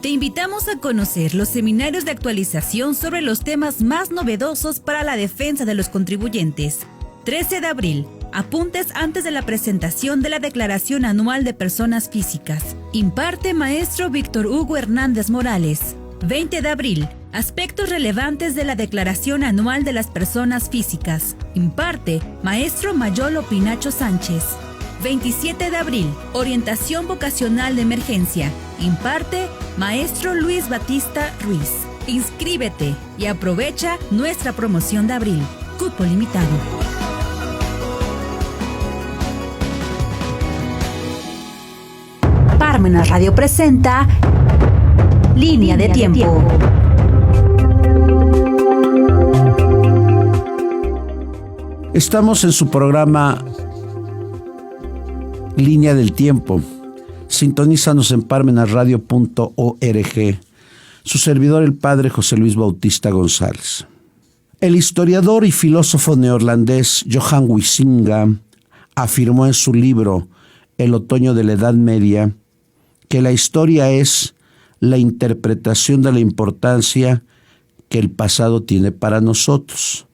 Te invitamos a conocer los seminarios de actualización sobre los temas más novedosos para la defensa de los contribuyentes. 13 de abril. Apuntes antes de la presentación de la Declaración Anual de Personas Físicas. Imparte maestro Víctor Hugo Hernández Morales. 20 de abril. Aspectos relevantes de la Declaración Anual de las Personas Físicas. Imparte maestro Mayolo Pinacho Sánchez. 27 de abril. Orientación vocacional de emergencia. Imparte maestro Luis Batista Ruiz. Inscríbete y aprovecha nuestra promoción de abril. Cupo limitado. Parmenas Radio presenta Línea de Tiempo. Estamos en su programa Línea del Tiempo. Sintonízanos en parmenasradio.org. Su servidor, el padre José Luis Bautista González. El historiador y filósofo neerlandés Johan Huizinga afirmó en su libro El otoño de la Edad Media que la historia es la interpretación de la importancia que el pasado tiene para nosotros.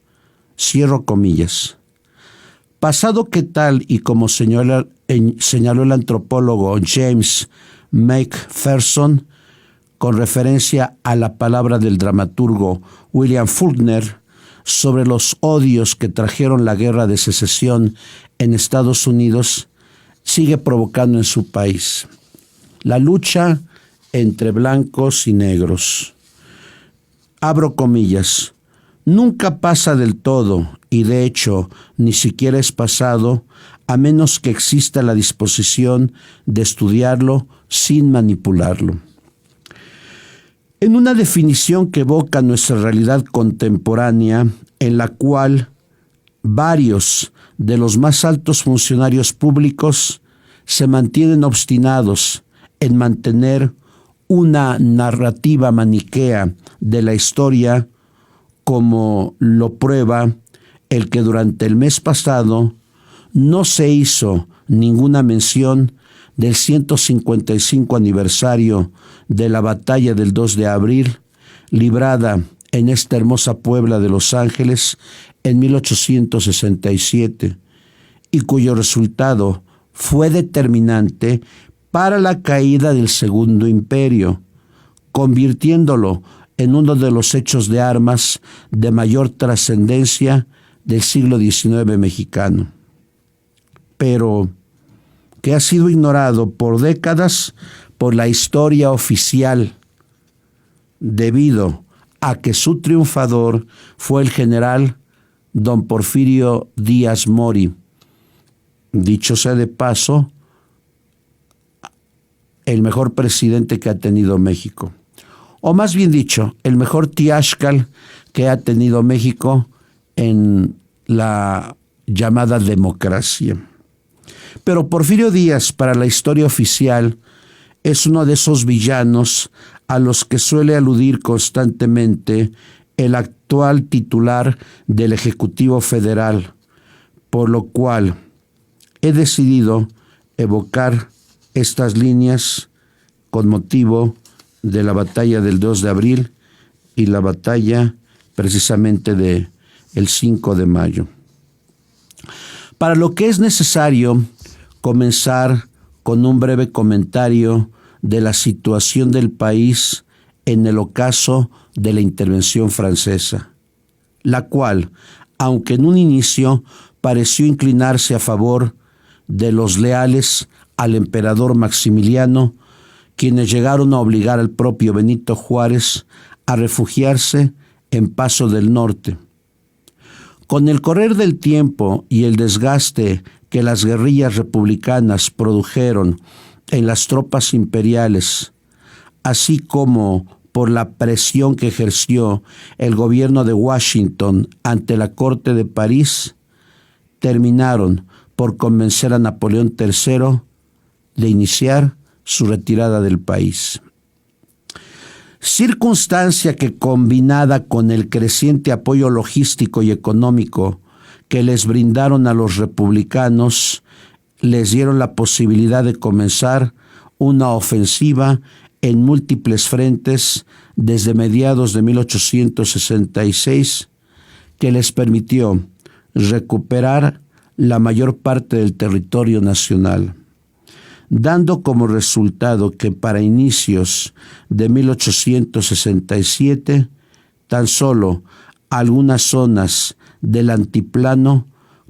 Cierro comillas. Pasado que tal y como señaló el antropólogo James McPherson, con referencia a la palabra del dramaturgo William Faulkner sobre los odios que trajeron la guerra de secesión en Estados Unidos, sigue provocando en su país la lucha entre blancos y negros. Abro comillas. Nunca pasa del todo, y de hecho ni siquiera es pasado, a menos que exista la disposición de estudiarlo sin manipularlo. En una definición que evoca nuestra realidad contemporánea, en la cual varios de los más altos funcionarios públicos se mantienen obstinados en mantener una narrativa maniquea de la historia, como lo prueba el que durante el mes pasado no se hizo ninguna mención del 155 aniversario de la batalla del 2 de abril, librada en esta hermosa Puebla de Los Ángeles en 1867, y cuyo resultado fue determinante para la caída del Segundo Imperio, convirtiéndolo en uno de los hechos de armas de mayor trascendencia del siglo XIX mexicano, pero que ha sido ignorado por décadas por la historia oficial, debido a que su triunfador fue el general don Porfirio Díaz Mori, dicho sea de paso, el mejor presidente que ha tenido México. O más bien dicho, el mejor tiáxcal que ha tenido México en la llamada democracia. Pero Porfirio Díaz, para la historia oficial, es uno de esos villanos a los que suele aludir constantemente el actual titular del Ejecutivo Federal, por lo cual he decidido evocar estas líneas con motivo de la batalla del 2 de abril y la batalla precisamente del 5 de mayo. Para lo que es necesario comenzar con un breve comentario de la situación del país en el ocaso de la intervención francesa, la cual, aunque en un inicio pareció inclinarse a favor de los leales al emperador Maximiliano, quienes llegaron a obligar al propio Benito Juárez a refugiarse en Paso del Norte. Con el correr del tiempo y el desgaste que las guerrillas republicanas produjeron en las tropas imperiales, así como por la presión que ejerció el gobierno de Washington ante la Corte de París, terminaron por convencer a Napoleón III de iniciar su retirada del país. Circunstancia que, combinada con el creciente apoyo logístico y económico que les brindaron a los republicanos, les dieron la posibilidad de comenzar una ofensiva en múltiples frentes desde mediados de 1866, que les permitió recuperar la mayor parte del territorio nacional, dando como resultado que para inicios de 1867 tan solo algunas zonas del altiplano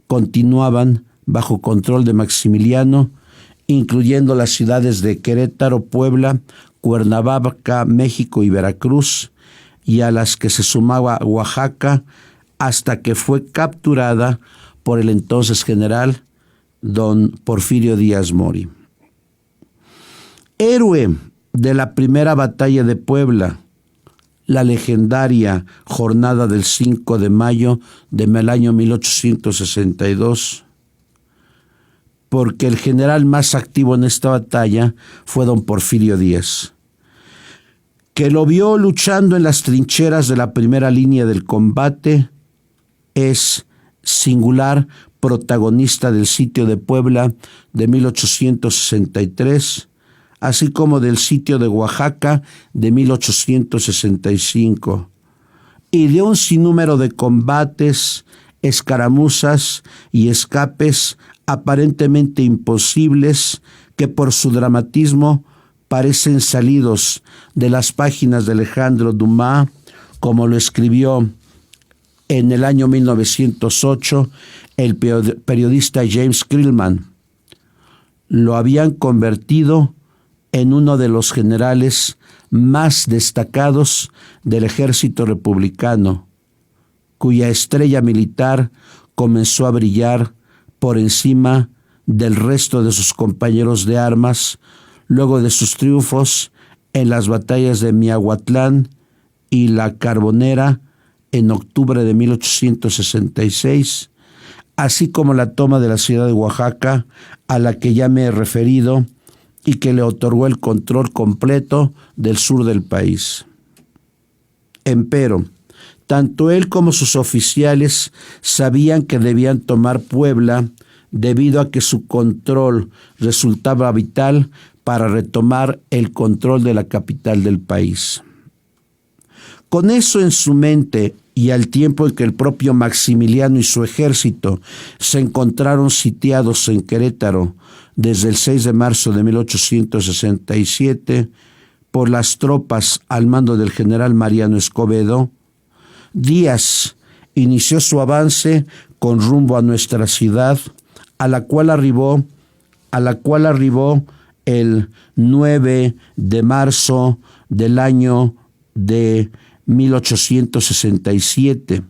continuaban bajo control de Maximiliano, incluyendo las ciudades de Querétaro, Puebla, Cuernavaca, México y Veracruz, y a las que se sumaba Oaxaca, hasta que fue capturada por el entonces general don Porfirio Díaz Mori. Héroe de la primera batalla de Puebla, la legendaria jornada del 5 de mayo del año 1862, porque el general más activo en esta batalla fue don Porfirio Díaz, que lo vio luchando en las trincheras de la primera línea del combate. Es singular protagonista del sitio de Puebla de 1863, así como del sitio de Oaxaca de 1865, y de un sinnúmero de combates, escaramuzas y escapes aparentemente imposibles que por su dramatismo parecen salidos de las páginas de Alejandro Dumas, como lo escribió en el año 1908 el periodista James Krillman. Lo habían convertido en uno de los generales más destacados del ejército republicano, cuya estrella militar comenzó a brillar por encima del resto de sus compañeros de armas luego de sus triunfos en las batallas de Miahuatlán y La Carbonera en octubre de 1866, así como la toma de la ciudad de Oaxaca, a la que ya me he referido, y que le otorgó el control completo del sur del país. Empero, tanto él como sus oficiales sabían que debían tomar Puebla debido a que su control resultaba vital para retomar el control de la capital del país. Con eso en su mente, y al tiempo en que el propio Maximiliano y su ejército se encontraron sitiados en Querétaro desde el 6 de marzo de 1867 por las tropas al mando del general Mariano Escobedo, Díaz inició su avance con rumbo a nuestra ciudad, a la cual arribó el 9 de marzo del año de 1867,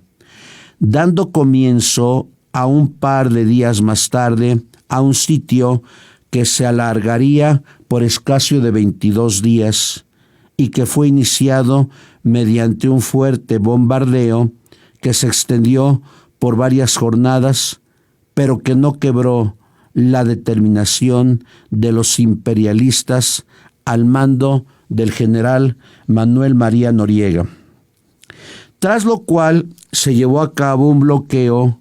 dando comienzo a un par de días más tarde a un sitio que se alargaría por escaso de 22 días y que fue iniciado mediante un fuerte bombardeo que se extendió por varias jornadas, pero que no quebró la determinación de los imperialistas al mando del general Manuel María Noriega. Tras lo cual se llevó a cabo un bloqueo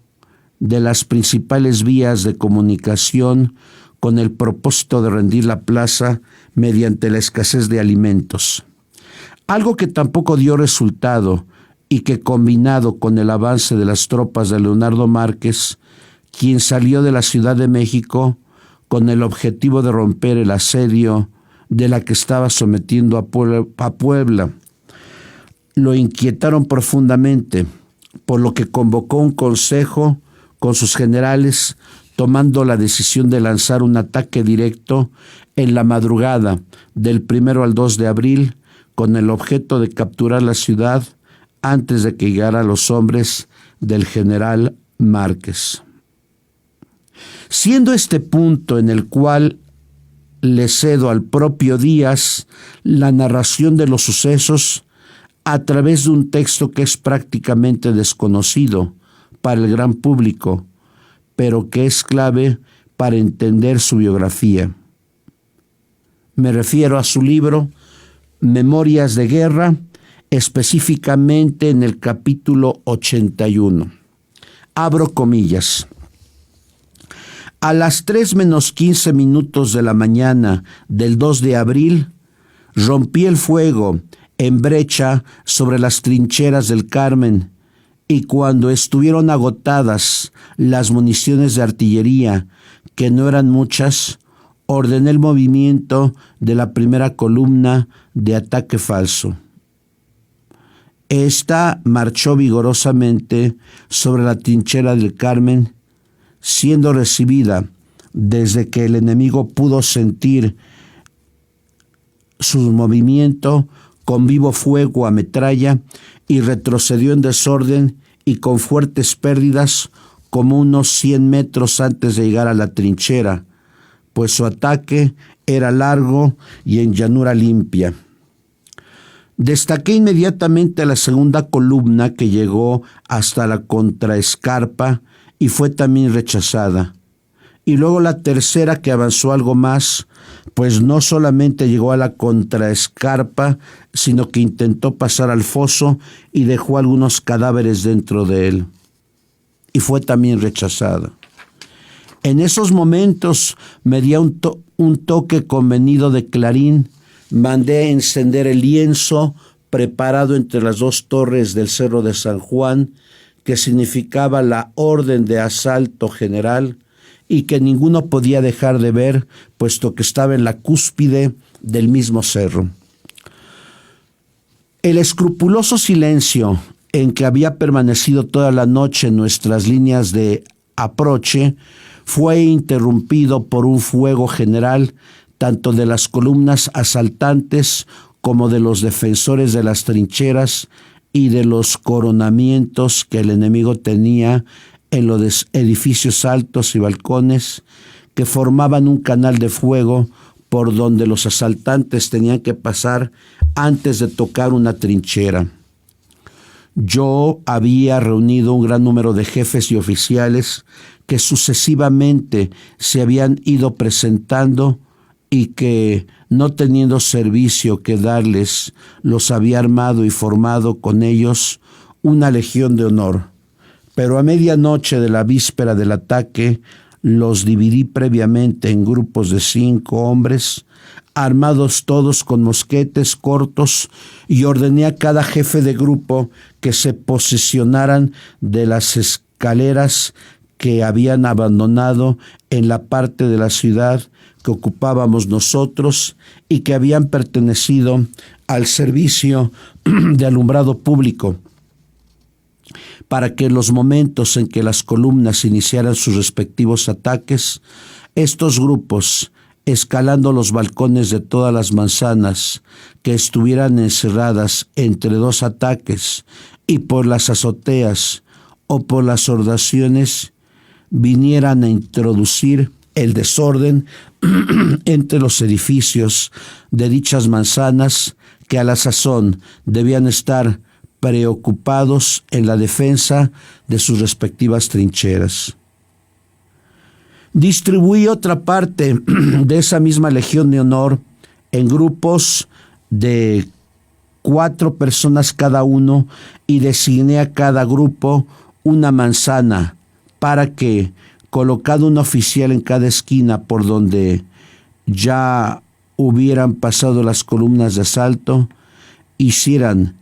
de las principales vías de comunicación con el propósito de rendir la plaza mediante la escasez de alimentos. Algo que tampoco dio resultado y que, combinado con el avance de las tropas de Leonardo Márquez, quien salió de la Ciudad de México con el objetivo de romper el asedio de la que estaba sometiendo a Puebla, lo inquietaron profundamente, por lo que convocó un consejo con sus generales, tomando la decisión de lanzar un ataque directo en la madrugada del 1 al 2 de abril, con el objeto de capturar la ciudad antes de que llegaran los hombres del general Márquez. Siendo este punto en el cual le cedo al propio Díaz la narración de los sucesos a través de un texto que es prácticamente desconocido para el gran público, pero que es clave para entender su biografía. Me refiero a su libro Memorias de Guerra, específicamente en el capítulo 81. Abro comillas. A las 3 menos 15 minutos de la mañana del 2 de abril, rompí el fuego en brecha sobre las trincheras del Carmen, y cuando estuvieron agotadas las municiones de artillería, que no eran muchas, ordené el movimiento de la primera columna de ataque falso. Esta marchó vigorosamente sobre la trinchera del Carmen, siendo recibida desde que el enemigo pudo sentir su movimiento con vivo fuego a metralla, y retrocedió en desorden y con fuertes pérdidas como unos 100 metros antes de llegar a la trinchera, pues su ataque era largo y en llanura limpia. Destaqué inmediatamente a la segunda columna, que llegó hasta la contraescarpa y fue también rechazada. Y luego la tercera, que avanzó algo más, pues no solamente llegó a la contraescarpa, sino que intentó pasar al foso y dejó algunos cadáveres dentro de él. Y fue también rechazada. En esos momentos me di un toque convenido de clarín. Mandé a encender el lienzo preparado entre las dos torres del Cerro de San Juan, que significaba la orden de asalto general, y que ninguno podía dejar de ver, puesto que estaba en la cúspide del mismo cerro. El escrupuloso silencio en que había permanecido toda la noche en nuestras líneas de aproche fue interrumpido por un fuego general, tanto de las columnas asaltantes como de los defensores de las trincheras y de los coronamientos que el enemigo tenía en los edificios altos y balcones, que formaban un canal de fuego por donde los asaltantes tenían que pasar antes de tocar una trinchera. Yo había reunido un gran número de jefes y oficiales que sucesivamente se habían ido presentando y que, no teniendo servicio que darles, los había armado y formado con ellos una legión de honor. Pero a medianoche de la víspera del ataque, los dividí previamente en grupos de 5 hombres, armados todos con mosquetes cortos, y ordené a cada jefe de grupo que se posesionaran de las escaleras que habían abandonado en la parte de la ciudad que ocupábamos nosotros y que habían pertenecido al servicio de alumbrado público, para que en los momentos en que las columnas iniciaran sus respectivos ataques, estos grupos, escalando los balcones de todas las manzanas que estuvieran encerradas entre 2 ataques y por las azoteas o por las hordaciones, vinieran a introducir el desorden entre los edificios de dichas manzanas, que a la sazón debían estar preocupados en la defensa de sus respectivas trincheras. Distribuí otra parte de esa misma legión de honor en grupos de 4 personas cada uno, y designé a cada grupo una manzana para que, colocado un oficial en cada esquina por donde ya hubieran pasado las columnas de asalto, hicieran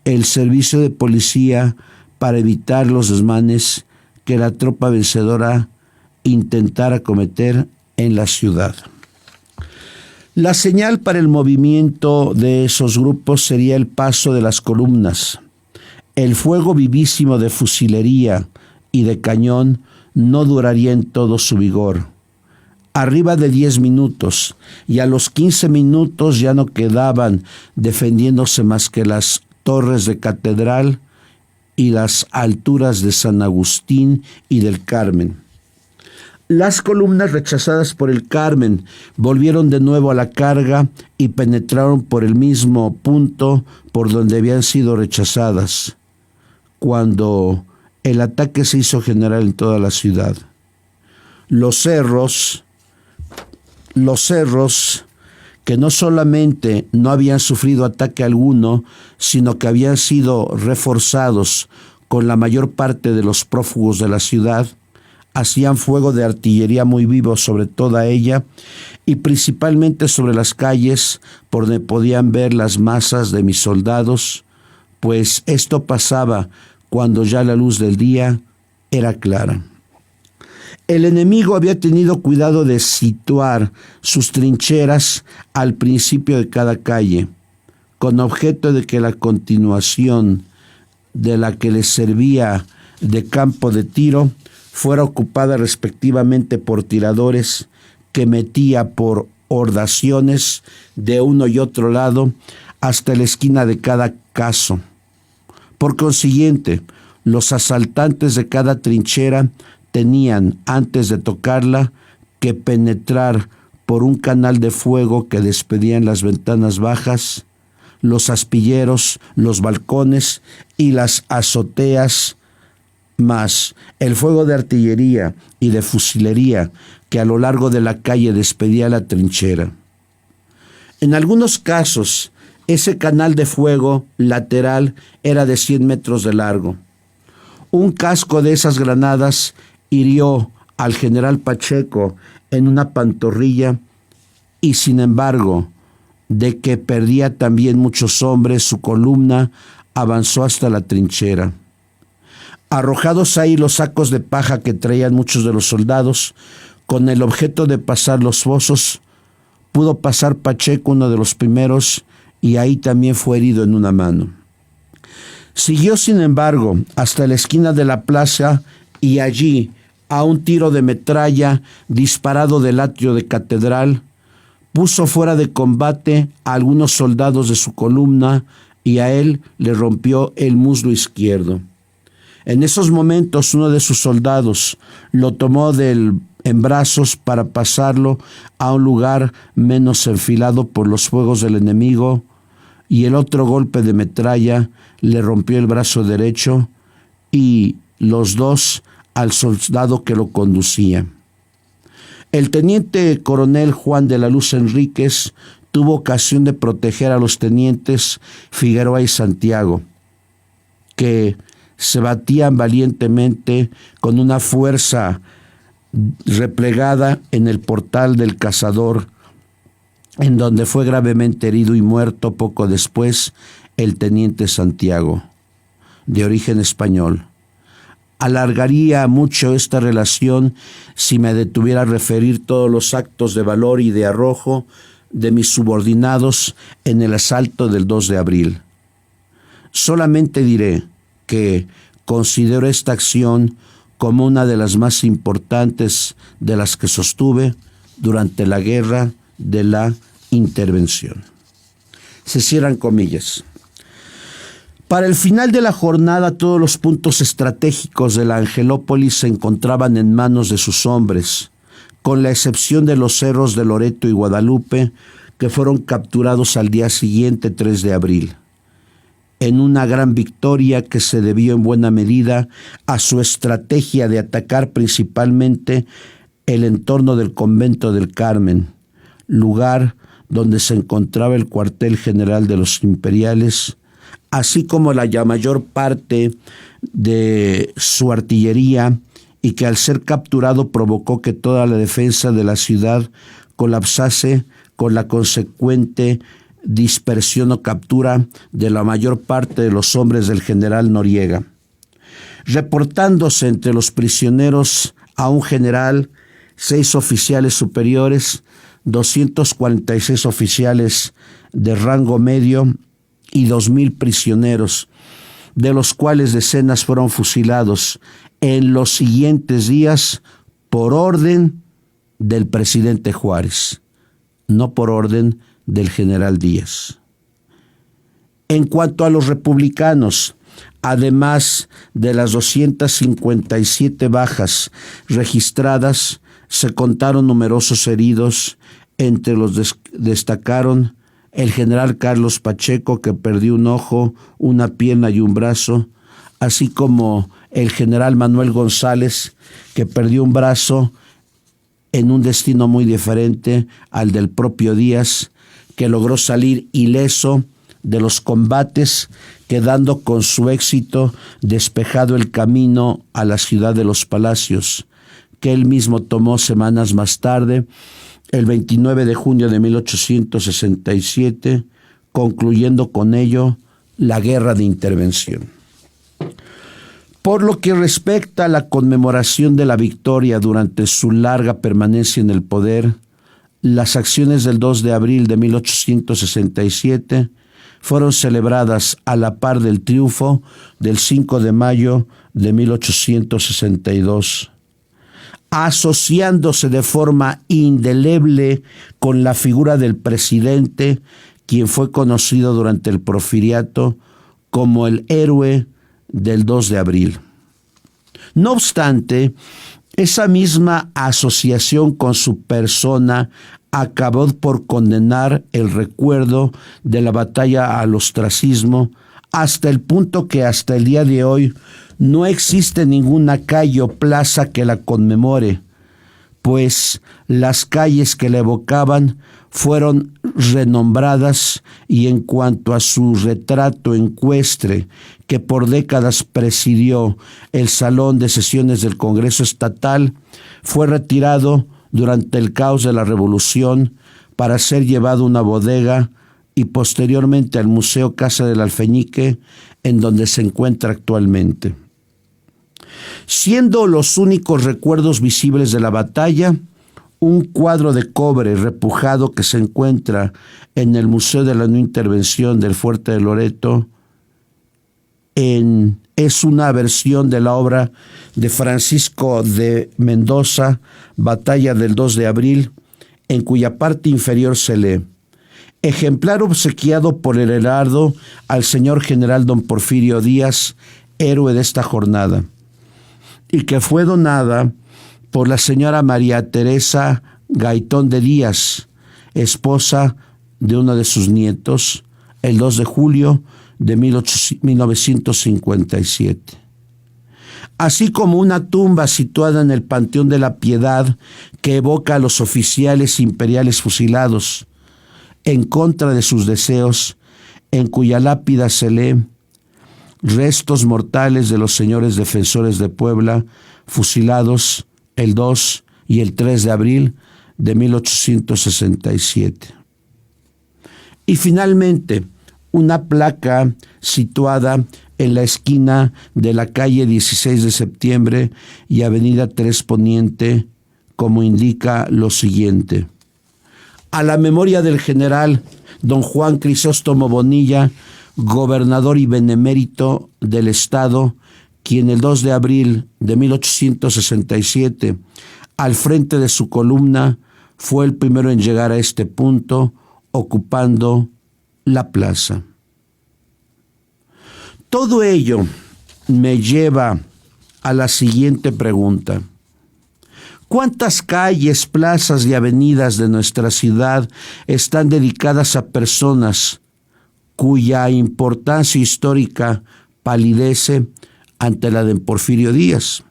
el servicio de policía para evitar los desmanes que la tropa vencedora intentara cometer en la ciudad. La señal para el movimiento de esos grupos sería el paso de las columnas. El fuego vivísimo de fusilería y de cañón no duraría en todo su vigor. Arriba de 10 minutos, y a los 15 minutos ya no quedaban defendiéndose más que las torres de Catedral y las alturas de San Agustín y del Carmen. Las columnas rechazadas por el Carmen volvieron de nuevo a la carga y penetraron por el mismo punto por donde habían sido rechazadas, cuando el ataque se hizo general en toda la ciudad. Los cerros, que no solamente no habían sufrido ataque alguno, sino que habían sido reforzados con la mayor parte de los prófugos de la ciudad, hacían fuego de artillería muy vivo sobre toda ella y principalmente sobre las calles por donde podían ver las masas de mis soldados, pues esto pasaba cuando ya la luz del día era clara. El enemigo había tenido cuidado de situar sus trincheras al principio de cada calle, con objeto de que la continuación de la que les servía de campo de tiro fuera ocupada respectivamente por tiradores que metía por hordaciones de uno y otro lado hasta la esquina de cada caso. Por consiguiente, los asaltantes de cada trinchera tenían, antes de tocarla, que penetrar por un canal de fuego que despedían las ventanas bajas, los aspilleros, los balcones y las azoteas, más el fuego de artillería y de fusilería que a lo largo de la calle despedía la trinchera. En algunos casos, ese canal de fuego lateral era de 100 metros de largo. Un casco de esas granadas hirió al general Pacheco en una pantorrilla y, sin embargo, de que perdía también muchos hombres, su columna avanzó hasta la trinchera. Arrojados ahí los sacos de paja que traían muchos de los soldados, con el objeto de pasar los fosos, pudo pasar Pacheco, uno de los primeros, y ahí también fue herido en una mano. Siguió, sin embargo, hasta la esquina de la plaza y allí, a un tiro de metralla disparado del atrio de catedral, puso fuera de combate a algunos soldados de su columna y a él le rompió el muslo izquierdo. En esos momentos uno de sus soldados lo tomó en brazos para pasarlo a un lugar menos enfilado por los fuegos del enemigo, y el otro golpe de metralla le rompió el brazo derecho y los dos al soldado que lo conducía. El teniente coronel Juan de la Luz Enríquez tuvo ocasión de proteger a los tenientes Figueroa y Santiago, que se batían valientemente con una fuerza replegada en el portal del Cazador, en donde fue gravemente herido y muerto poco después el teniente Santiago, de origen español. Alargaría mucho esta relación si me detuviera a referir todos los actos de valor y de arrojo de mis subordinados en el asalto del 2 de abril. Solamente diré que considero esta acción como una de las más importantes de las que sostuve durante la guerra de la intervención. Se cierran comillas. Para el final de la jornada, todos los puntos estratégicos de la Angelópolis se encontraban en manos de sus hombres, con la excepción de los cerros de Loreto y Guadalupe, que fueron capturados al día siguiente, 3 de abril. En una gran victoria que se debió en buena medida a su estrategia de atacar principalmente el entorno del convento del Carmen, lugar donde se encontraba el cuartel general de los imperiales, así como la ya mayor parte de su artillería, y que al ser capturado provocó que toda la defensa de la ciudad colapsase, con la consecuente dispersión o captura de la mayor parte de los hombres del general Noriega. Reportándose entre los prisioneros a un general, 6 oficiales superiores, 246 oficiales de rango medio y 2,000 prisioneros, de los cuales decenas fueron fusilados en los siguientes días por orden del presidente Juárez, no por orden del general Díaz. En cuanto a los republicanos, además de las 257 bajas registradas, se contaron numerosos heridos. Entre los destacaron el general Carlos Pacheco, que perdió un ojo, una pierna y un brazo, así como el general Manuel González, que perdió un brazo en un destino muy diferente al del propio Díaz, que logró salir ileso de los combates, quedando con su éxito despejado el camino a la ciudad de los Palacios, que él mismo tomó semanas más tarde, el 29 de junio de 1867, concluyendo con ello la Guerra de Intervención. Por lo que respecta a la conmemoración de la victoria durante su larga permanencia en el poder, las acciones del 2 de abril de 1867 fueron celebradas a la par del triunfo del 5 de mayo de 1862, asociándose de forma indeleble con la figura del presidente, quien fue conocido durante el Porfiriato como el héroe del 2 de abril. No obstante, esa misma asociación con su persona acabó por condenar el recuerdo de la batalla al ostracismo, hasta el punto que hasta el día de hoy no existe ninguna calle o plaza que la conmemore, pues las calles que la evocaban fueron renombradas, y en cuanto a su retrato ecuestre que por décadas presidió el Salón de Sesiones del Congreso Estatal, fue retirado durante el caos de la Revolución para ser llevado a una bodega y posteriormente al Museo Casa del Alfeñique, en donde se encuentra actualmente. Siendo los únicos recuerdos visibles de la batalla un cuadro de cobre repujado que se encuentra en el Museo de la No Intervención del Fuerte de Loreto, es una versión de la obra de Francisco de Mendoza, Batalla del 2 de abril, en cuya parte inferior se lee: ejemplar obsequiado por el Heraldo al señor general don Porfirio Díaz, héroe de esta jornada, y que fue donada por la señora María Teresa Gaitón de Díaz, esposa de uno de sus nietos, el 2 de julio de 1957. Así como una tumba situada en el Panteón de la Piedad que evoca a los oficiales imperiales fusilados en contra de sus deseos, en cuya lápida se lee: restos mortales de los señores defensores de Puebla, fusilados el 2 y el 3 de abril de 1867. Y finalmente, una placa situada en la esquina de la calle 16 de septiembre y avenida 3 Poniente, como indica lo siguiente: a la memoria del general don Juan Crisóstomo Bonilla, gobernador y benemérito del Estado, quien el 2 de abril de 1867, al frente de su columna, fue el primero en llegar a este punto, ocupando la plaza. Todo ello me lleva a la siguiente pregunta: ¿cuántas calles, plazas y avenidas de nuestra ciudad están dedicadas a personas cuya importancia histórica palidece ante la de Porfirio Díaz?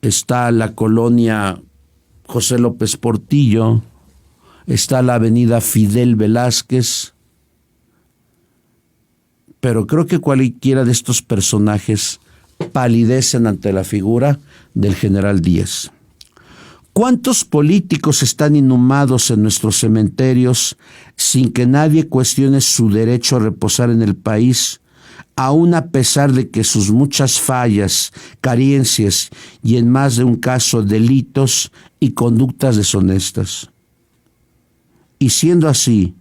Está la colonia José López Portillo, está la avenida Fidel Velázquez, pero creo que cualquiera de estos personajes palidecen ante la figura del general Díaz. ¿Cuántos políticos están inhumados en nuestros cementerios sin que nadie cuestione su derecho a reposar en el país, aun a pesar de que sus muchas fallas, carencias y en más de un caso delitos y conductas deshonestas? Y siendo así,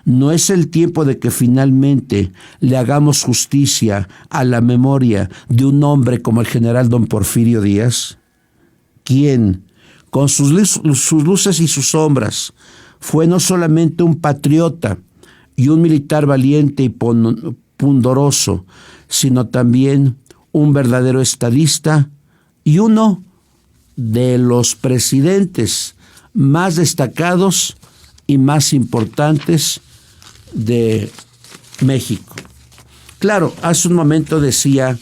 ¿no es el tiempo de que finalmente le hagamos justicia a la memoria de un hombre como el general don Porfirio Díaz, quien, con sus luces y sus sombras, fue no solamente un patriota y un militar valiente y pundoroso, sino también un verdadero estadista y uno de los presidentes más destacados y más importantes de México? Claro, hace un momento decía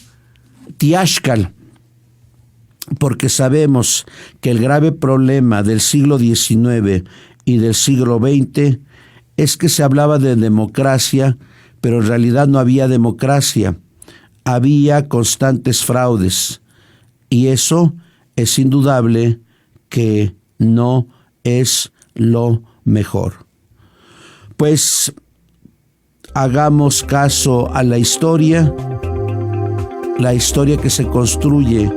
Tlaxcala, porque sabemos que el grave problema del siglo XIX y del siglo XX es que se hablaba de democracia, pero en realidad no había democracia, había constantes fraudes, y eso es indudable que no es lo mejor. Pues hagamos caso a la historia que se construye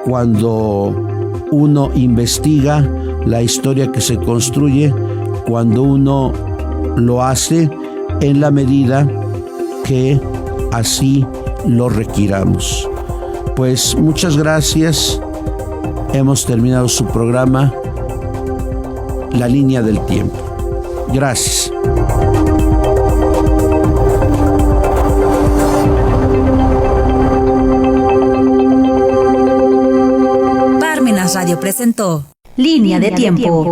cuando uno investiga, la historia que se construye cuando uno lo hace en la medida que así lo requiramos. Pues muchas gracias. Hemos terminado su programa, La Línea del Tiempo. Gracias. Parmenas Radio presentó Línea de tiempo.